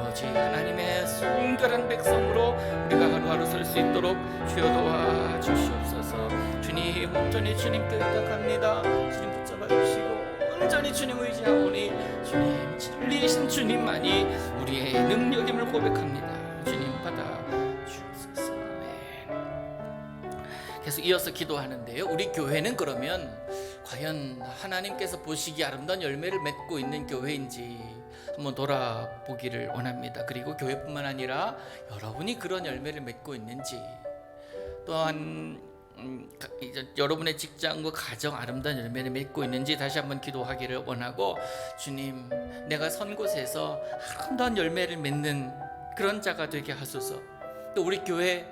오직 하나님의 순결한 백성으로 우리가 하루하루 설 수 있도록 주여 도와주시옵소서. 주님 온전히 주님께 의탁합니다. 주님 붙잡아 주시고 온전히 주님 의지하오니 주님 진리이신 주님만이 우리의 능력임을 고백합니다. 주님 받아 주옵소서. 계속 이어서 기도하는데요. 우리 교회는 그러면 과연 하나님께서 보시기에 아름다운 열매를 맺고 있는 교회인지 한번 돌아보기를 원합니다. 그리고 교회뿐만 아니라 여러분이 그런 열매를 맺고 있는지, 또한 여러분의 직장과 가정 아름다운 열매를 맺고 있는지 다시 한번 기도하기를 원하고, 주님 내가 선 곳에서 아름다운 열매를 맺는 그런 자가 되게 하소서. 또 우리 교회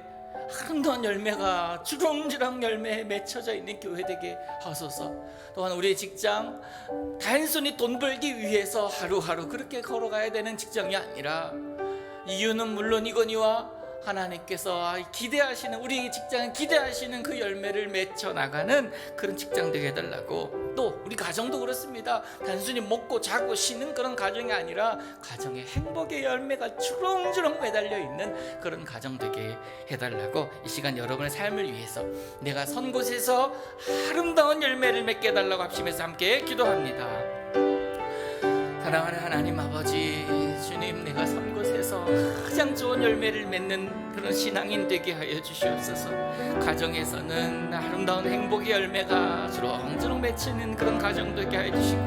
아름다운 열매가 주렁주렁 열매에 맺혀져 있는 교회 되게 하소서. 또한 우리의 직장 단순히 돈 벌기 위해서 하루하루 그렇게 걸어가야 되는 직장이 아니라 이유는 물론이거니와 하나님께서 기대하시는, 우리 직장은 기대하시는 그 열매를 맺혀 나가는 그런 직장 되게 해달라고. 또 우리 가정도 그렇습니다. 단순히 먹고 자고 쉬는 그런 가정이 아니라 가정의 행복의 열매가 주렁주렁 매달려 있는 그런 가정 되게 해달라고 이 시간 여러분의 삶을 위해서 내가 선 곳에서 아름다운 열매를 맺게 해달라고 합심해서 함께 기도합니다. 사랑하는 하나님 아버지, 주님 내가 선 곳에서 가장 좋은 열매를 맺는 그런 신앙인 되게 하여 주시옵소서. 가정에서는 아름다운 행복의 열매가 주렁주렁 맺히는 그런 가정 되게 하여 주시고,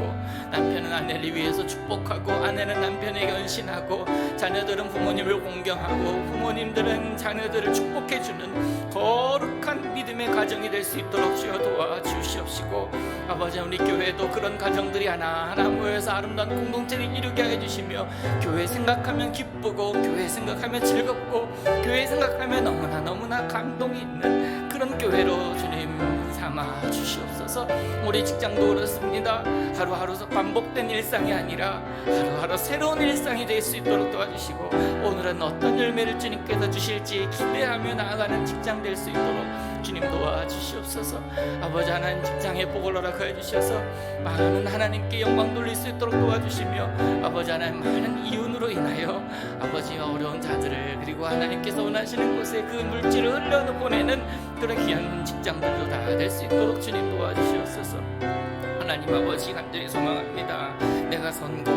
남편은 아내를 위해서 축복하고 아내는 남편에게 헌신하고 자녀들은 부모님을 공경하고 부모님들은 자녀들을 축복해주는 거룩한 믿음의 가정이 될 수 있도록 주여 도와주시옵시고, 아버지 우리 교회도 그런 가정들이 하나하나 모여서 아름다운 공동체를 이루게 해주시며, 교회 생각하면 기쁘고 교회 생각하면 즐겁고 교회 생각하면 너무나 감동이 있는 그런 교회로 주님 삼아 주시옵소서. 우리 직장도 그렇습니다. 하루하루 반복된 일상이 아니라 하루하루 새로운 일상이 될 수 있도록 도와주시고, 오늘은 어떤 열매를 주님께서 주실지 기대하며 나아가는 직장 될 수 있도록 주님 도와주시옵소서. 아버지 하나님 직장에 복을 허락하여 주셔서 많은 하나님께 영광 돌릴 수 있도록 도와주시며, 아버지 하나님 많은 이윤으로 인하여 아버지와 어려운 자들을, 그리고 하나님께서 원하시는 곳에 그 물질을 흘려보내는 그런 귀한 직장들도 다 될 수 있도록 주님 도와주시옵소서. 하나님 아버지 간절히 소망합니다. 내가 선 곳,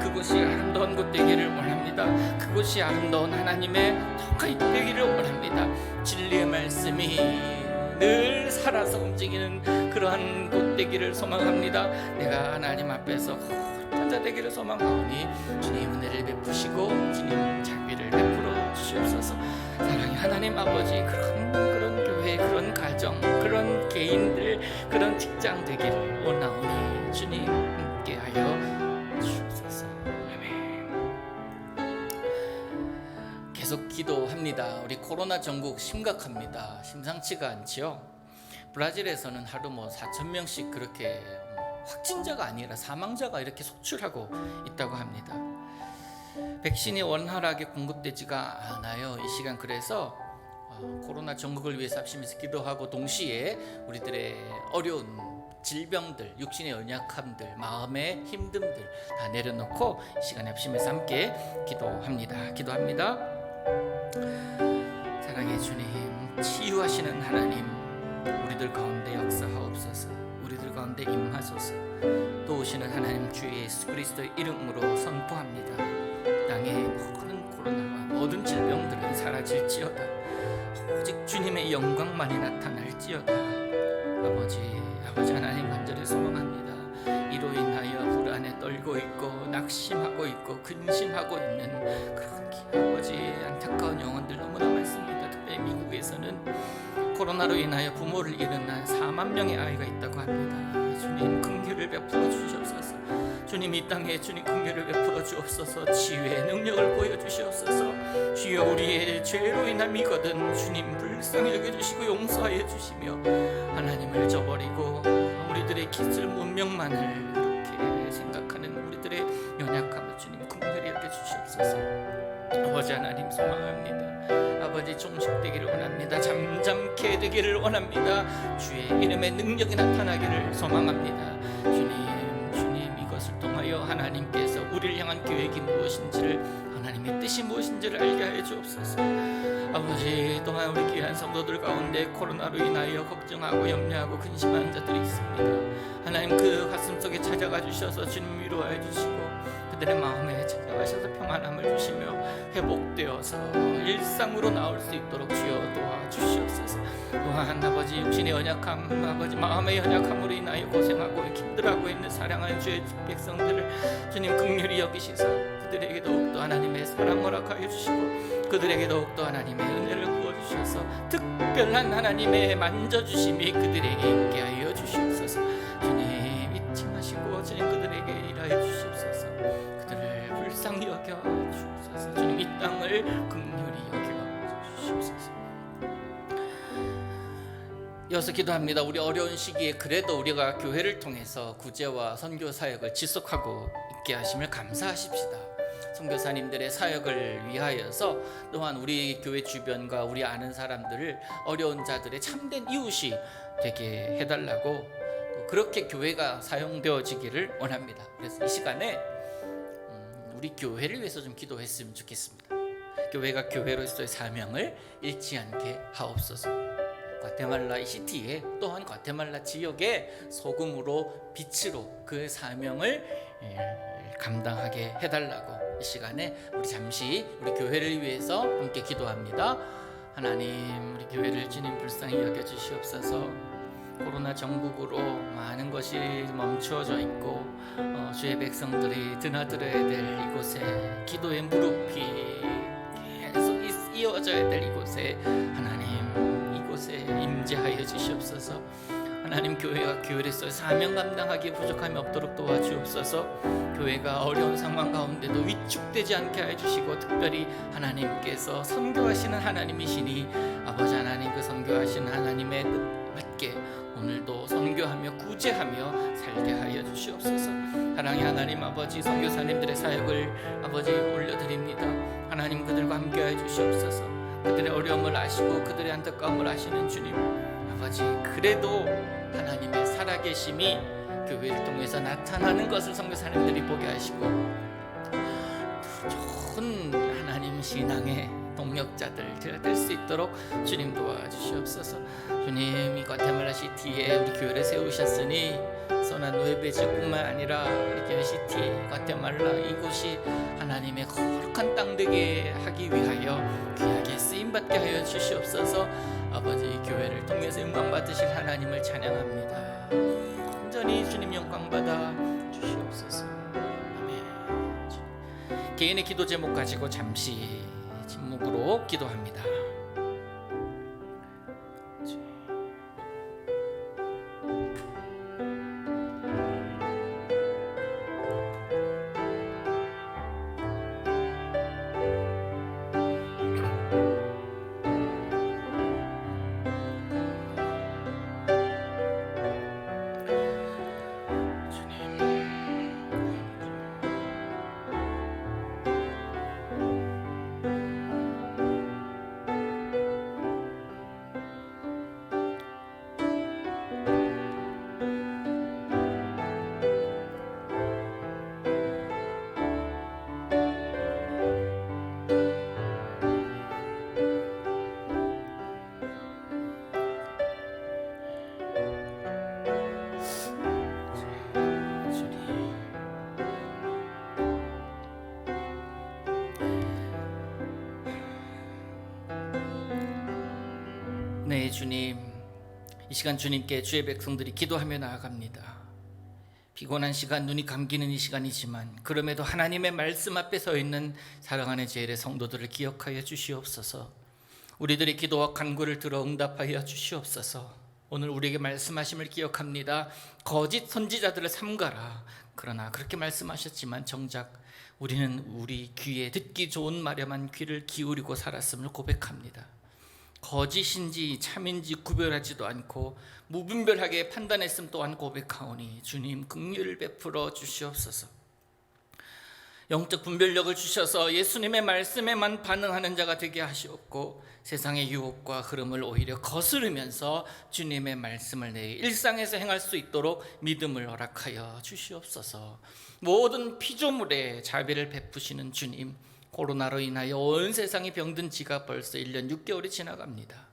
그곳이 아름다운 곳 되기를 원합니다. 그곳이 아름다운 하나님의 통가이 되기를 원합니다. 진리의 말씀이 늘 살아서 움직이는 그러한 곳 되기를 소망합니다. 내가 하나님 앞에서 거룩한 자 되기를 소망하오니 주님 은혜를 베푸시고 주님 자비를 베풀어 주시옵소서. 사랑의 하나님 아버지, 그런 교회, 그런 가정, 그런 개인들, 그런 직장 되기를 원하오니 주님 함께하여 주옵소서. 아멘. 계속 기도합니다. 우리 코로나 전국 심각합니다. 심상치가 않지요. 브라질에서는 하루 4,000명씩 그렇게 확진자가 아니라 사망자가 이렇게 속출하고 있다고 합니다. 백신이 원활하게 공급되지가 않아요. 이 시간 그래서 코로나 전국을 위해서 합심해서 기도하고 동시에 우리들의 어려운 질병들, 육신의 연약함들, 마음의 힘듦들 다 내려놓고 이 시간에 합심해서 함께 기도합니다. 사랑의 주님, 치유하시는 하나님, 우리들 가운데 역사하옵소서. 우리들 가운데 임하소서. 도우시는 하나님 주 예수 그리스도의 이름으로 선포합니다. 땅의 모든 코로나와 모든 질병들은 사라질지어다. 오직 주님의 영광만이 나타날지어다. 아버지 하나님 간절히 소망합니다. 이로 인하여 불안에 떨고 있고 낙심하고 있고 근심하고 있는 그런 아버지 안타까운 영혼들 너무나 많습니다. 특히 미국에서는 코로나로 인하여 부모를 잃은 4만 명의 아이가 있다고 합니다. 주님 긍휼을 베풀어 주시옵소서. 주님 이 땅에 주님 긍휼을 베풀어 주옵소서. 치유의 능력을 보여주시옵소서. 주여 우리의 죄로 인함이거든 주님 불쌍히 여겨주시고 용서하여 주시며 하나님을 저버리고 우리들의 기술 문명만을 그렇게 생각하는 우리들의 연약함을 주님 긍휼히 여겨주시옵소서. 아버지 하나님 소망합니다. 아버지 종식되기를 원합니다. 잠잠케 되기를 원합니다. 주의 이름의 능력이 나타나기를 소망합니다. 주님 이것을 통하여 하나님께서 우리를 향한 계획이 무엇인지를 하나님의 뜻이 무엇인지를 알게 하여 주옵소서. 아버지 또한 우리 귀한 성도들 가운데 코로나로 인하여 걱정하고 염려하고 근심하는 자들이 있습니다. 하나님 그 가슴 속에 찾아가 주셔서 주님 위로하여 주시고 그들의 마음에 찾아가셔서 평안함을 주시며 회복되어서 일상으로 나올 수 있도록 주여 도와주시옵소서. 또한 아버지 육신의 연약함, 아버지 마음의 연약함으로 인하여 고생하고 힘들어하고 있는 사랑하는 주의 백성들을 주님 긍휼히 여기시사 그들에게 더욱더 하나님의 사랑 허락하여 주시고 그들에게 더욱더 하나님의 은혜를 부어주셔서 특별한 하나님의 만져주심이 그들에게 있게 하여 주시옵소서. 주님 잊지 마시고 주님 그들에게 일하여 주시옵소서. 그들을 불쌍히 여겨 주옵소서. 주님 이 땅을 긍휼히 여겨 주시옵소서. 이어서 기도합니다. 우리 어려운 시기에 그래도 우리가 교회를 통해서 구제와 선교 사역을 지속하고 있게 하심을 감사하십시다. 선교사님들의 사역을 위하여서 또한 우리 교회 주변과 우리 아는 사람들을 어려운 자들의 참된 이웃이 되게 해달라고 또 그렇게 교회가 사용되어지기를 원합니다. 그래서 이 시간에 우리 교회를 위해서 좀 기도했으면 좋겠습니다. 교회가 교회로서의 사명을 잃지 않게 하옵소서. 과테말라 시티에 또한 과테말라 지역에 소금으로 빛으로 그 사명을 감당하게 해달라고 이 시간에 우리 잠시 우리 교회를 위해서 함께 기도합니다. 하나님 우리 교회를 주님 불쌍히 여겨주시옵소서. 코로나 전국으로 많은 것이 멈추어져 있고 주의 백성들이 드나들어야 될 이곳에 기도의 무릎이 계속 이어져야 될 이곳에 하나님 이곳에 임재하여 주시옵소서. 하나님 교회가 교회로서 사명 감당하기에 부족함이 없도록 도와주옵소서. 교회가 어려운 상황 가운데도 위축되지 않게 해주시고 특별히 하나님께서 선교하시는 하나님이시니 아버지 하나님 그 선교하시는 하나님의 뜻 맞게 오늘도 선교하며 구제하며 살게 하여 주시옵소서. 사랑의 하나님 아버지 선교사님들의 사역을 아버지 올려드립니다. 하나님 그들과 함께하여 주시옵소서. 그들의 어려움을 아시고 그들의 안타까움을 아시는 주님 아버지 그래도 하나님의 살아계심이 교회를 통해서 나타나는 것을 선교사님들이 보게 하시고 좋은 하나님 신앙의 동력자들 될 수 있도록 주님 도와주시옵소서. 주님 이 과테말라 시티에 우리 교회를 세우셨으니 소나 누에베 지역뿐만 아니라 우리 교회 시티 과테말라 이곳이 하나님의 거룩한 땅 되게 하기 위하여 귀하게 쓰임받게 하여 주시옵소서. 아버지 교회를 통해서 영광 받으실 하나님을 찬양합니다. 온전히 주님 영광 받아 주시옵소서. 아멘. 개인의 기도 제목 가지고 잠시 침묵으로 기도합니다. 네, 주님, 이 시간 주님께 주의 백성들이 기도하며 나아갑니다. 피곤한 시간, 눈이 감기는 이 시간이지만 그럼에도 하나님의 말씀 앞에 서 있는 사랑하는 제1의 성도들을 기억하여 주시옵소서. 우리들의 기도와 간구를 들어 응답하여 주시옵소서. 오늘 우리에게 말씀하심을 기억합니다. 거짓 선지자들을 삼가라. 그러나 그렇게 말씀하셨지만 정작 우리는 우리 귀에 듣기 좋은 말에만 귀를 기울이고 살았음을 고백합니다. 거짓인지 참인지 구별하지도 않고 무분별하게 판단했음 또한 고백하오니 주님 긍휼을 베풀어 주시옵소서. 영적 분별력을 주셔서 예수님의 말씀에만 반응하는 자가 되게 하시옵고 세상의 유혹과 흐름을 오히려 거스르면서 주님의 말씀을 내 일상에서 행할 수 있도록 믿음을 허락하여 주시옵소서. 모든 피조물에 자비를 베푸시는 주님, 코로나로 인하여 온 세상이 병든 지가 벌써 1년 6개월이 지나갑니다.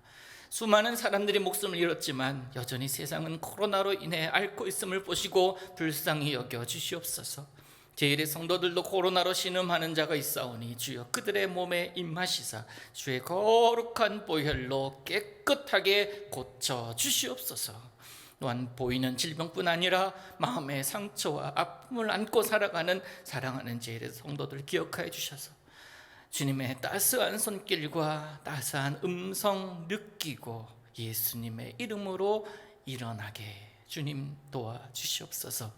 수많은 사람들이 목숨을 잃었지만 여전히 세상은 코로나로 인해 앓고 있음을 보시고 불쌍히 여겨 주시옵소서. 제1의 성도들도 코로나로 신음하는 자가 있사오니 주여 그들의 몸에 임하시사 주의 거룩한 보혈로 깨끗하게 고쳐 주시옵소서. 또한 보이는 질병뿐 아니라 마음의 상처와 아픔을 안고 살아가는 사랑하는 제1의 성도들 기억하여 주셔서 주님의 따스한 손길과 따스한 음성 느끼고 예수님의 이름으로 일어나게 주님 도와주시옵소서.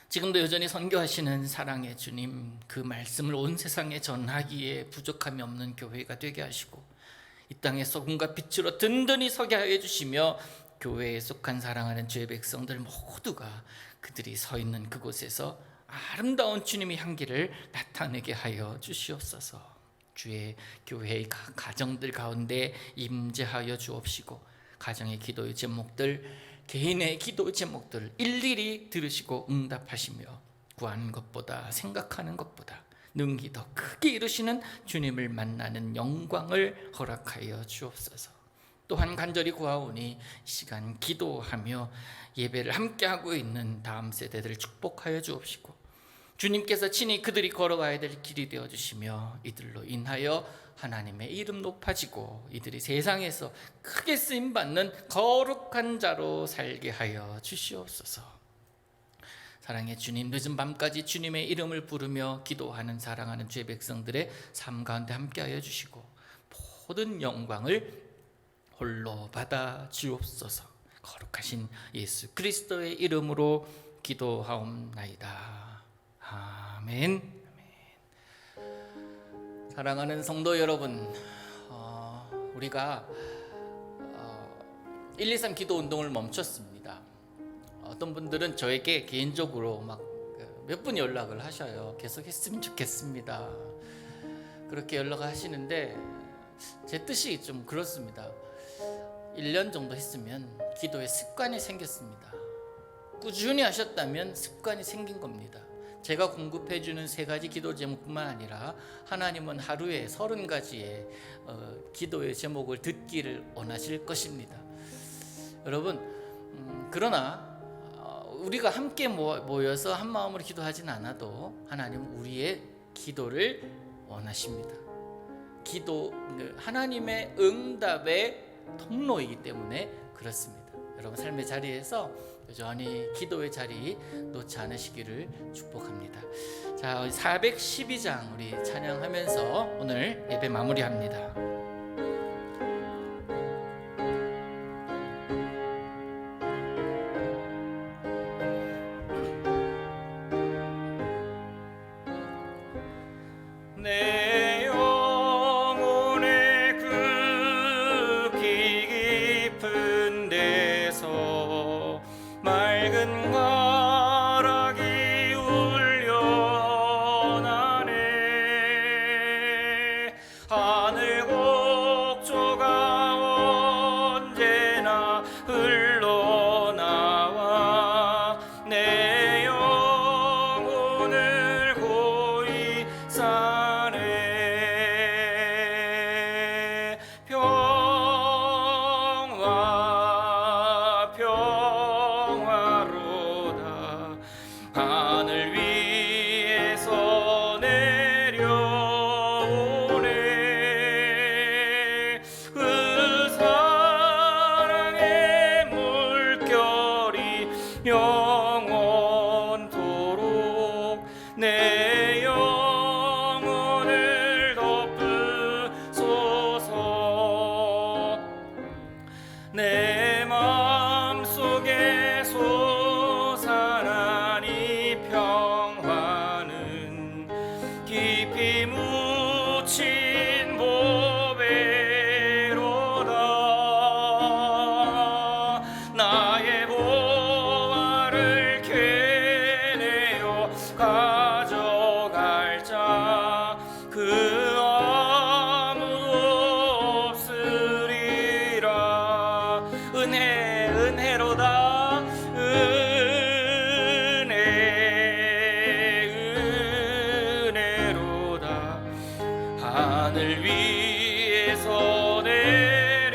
지금도 여전히 선교하시는 사랑의 주님, 그 말씀을 온 세상에 전하기에 부족함이 없는 교회가 되게 하시고 이 땅의 소금과 빛으로 든든히 서게 하여 주시며 교회에 속한 사랑하는 주의 백성들 모두가 그들이 서 있는 그곳에서 아름다운 주님의 향기를 나타내게 하여 주시옵소서. 주의 교회의 가정들 가운데 임재하여 주옵시고 가정의 기도의 제목들, 개인의 기도 제목들 일일이 들으시고 응답하시며 구하는 것보다 생각하는 것보다 능히 더 크게 이루시는 주님을 만나는 영광을 허락하여 주옵소서. 또한 간절히 구하오니 이 시간 기도하며 예배를 함께하고 있는 다음 세대들을 축복하여 주옵시고 주님께서 친히 그들이 걸어가야 될 길이 되어주시며 이들로 인하여 하나님의 이름 높아지고 이들이 세상에서 크게 쓰임받는 거룩한 자로 살게 하여 주시옵소서. 사랑의 주님, 늦은 밤까지 주님의 이름을 부르며 기도하는 사랑하는 주의 백성들의 삶 가운데 함께하여 주시고 모든 영광을 홀로 받아 주옵소서. 거룩하신 예수 그리스도의 이름으로 기도하옵나이다. 아멘. 사랑하는 성도 여러분, 우리가 123 기도 운동을 멈췄습니다. 어떤 분들은 저에게 개인적으로 막 몇 분 연락을 하셔요. 계속 했으면 좋겠습니다. 그렇게 연락을 하시는데 제 뜻이 좀 그렇습니다. 1년 정도 했으면 기도의 습관이 생겼습니다. 꾸준히 하셨다면 습관이 생긴 겁니다. 제가 공급해주는 3가지 기도 제목뿐만 아니라 하나님은 하루에 30가지의 기도의 제목을 듣기를 원하실 것입니다. 여러분, 그러나 우리가 함께 모여서 한 마음으로 기도하진 않아도 하나님은 우리의 기도를 원하십니다. 기도, 하나님의 응답의 통로이기 때문에 그렇습니다. 여러분 삶의 자리에서 여전히 기도의 자리 놓지 않으시기를 축복합니다. 자, 412장 우리 찬양하면서 오늘 예배 마무리합니다. 내 영혼의 극히 깊은 데서 맑은 가락이 울려나네. 하늘 곡조가 언제나 흘러나와 내 영혼을 고이 싸네. 평화 평화로다. 하늘 위에서 내려오네. 그 내 영혼을 덮으소서. 내 마음속에 솟아난 이 평화는 깊이 묻힌 보배로다. 나의 보화를 캐내어 가져갈 자 그 아무도 없으리라. 은혜로다. 은혜로다. 하늘 위에서 내려오네.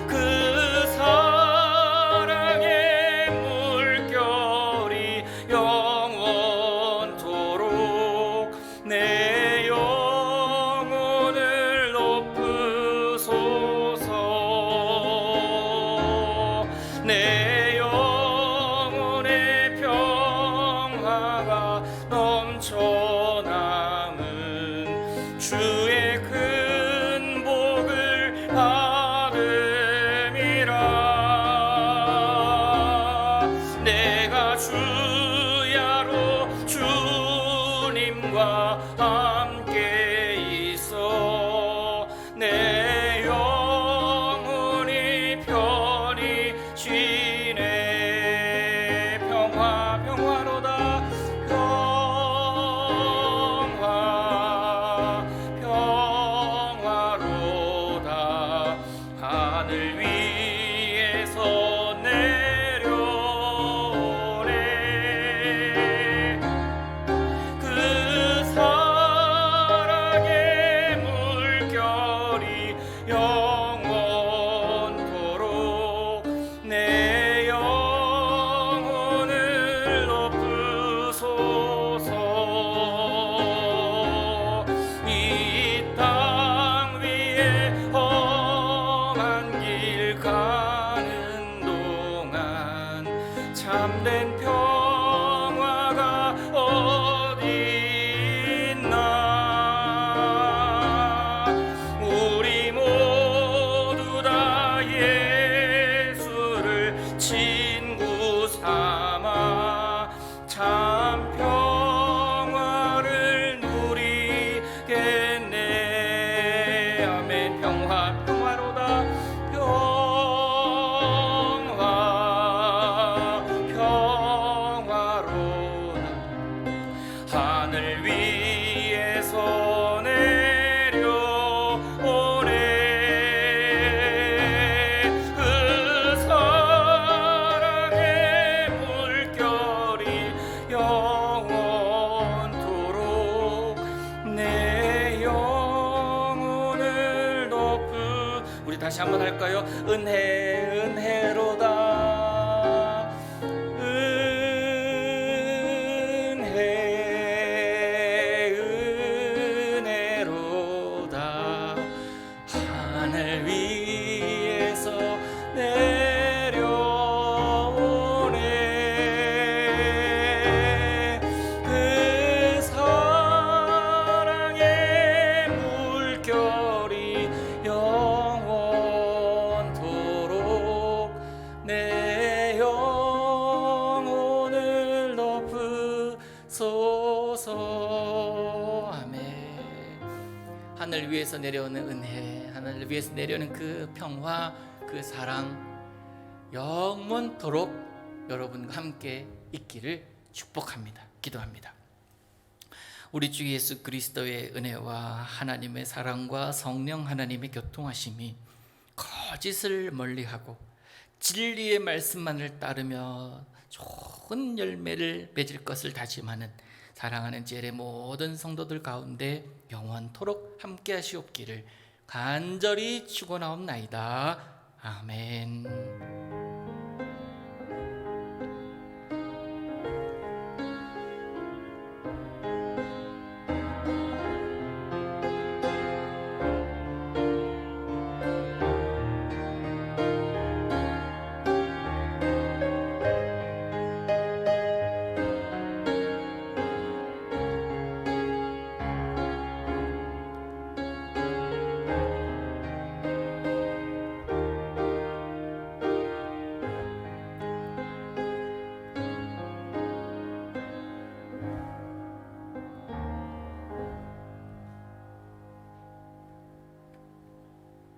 그 사랑의 물결이 영원토록 내 영혼을 높으소서. 내 영혼의 평화가 넘쳐남은 주의 큰 복을 받음이라. 내가 주야로 주님과 함께 있어 내 영혼이 편히 쉬네. 평화로다. 평화로다. 하늘 위에서 내려오네. 그 사랑의 물결이 영원토록 내 영혼을 높으소서. 이 땅 위에 험한 길 가는 동안 참된 평화가 어디 있나. 우리 모두 다 예수를 친구 삼아 참 평화를 누리겠네. 아멘. 평화로다. 평화로다. 하늘 위에서 내려오네. 그 사랑의 물결이 영원토록 내 영혼을 우리 다시 한번 할까요? 은혜로다. 은혜로다. 하늘 위에서 내려오네. 그 사랑의 물결이 영원토록 내 영혼을 높으소서. 아멘. 하늘 위에서 내려오는 은혜, 하늘 위에서 내려오는 그 평화, 그 사랑 영원토록 여러분과 함께 있기를 축복합니다. 기도합니다. 우리 주 예수 그리스도의 은혜와 하나님의 사랑과 성령 하나님의 교통하심이 거짓을 멀리하고 진리의 말씀만을 따르며 좋은 열매를 맺을 것을 다짐하는 사랑하는 젤의 모든 성도들 가운데 영원토록 함께 하시옵기를 간절히 축원하옵나이다. 아멘.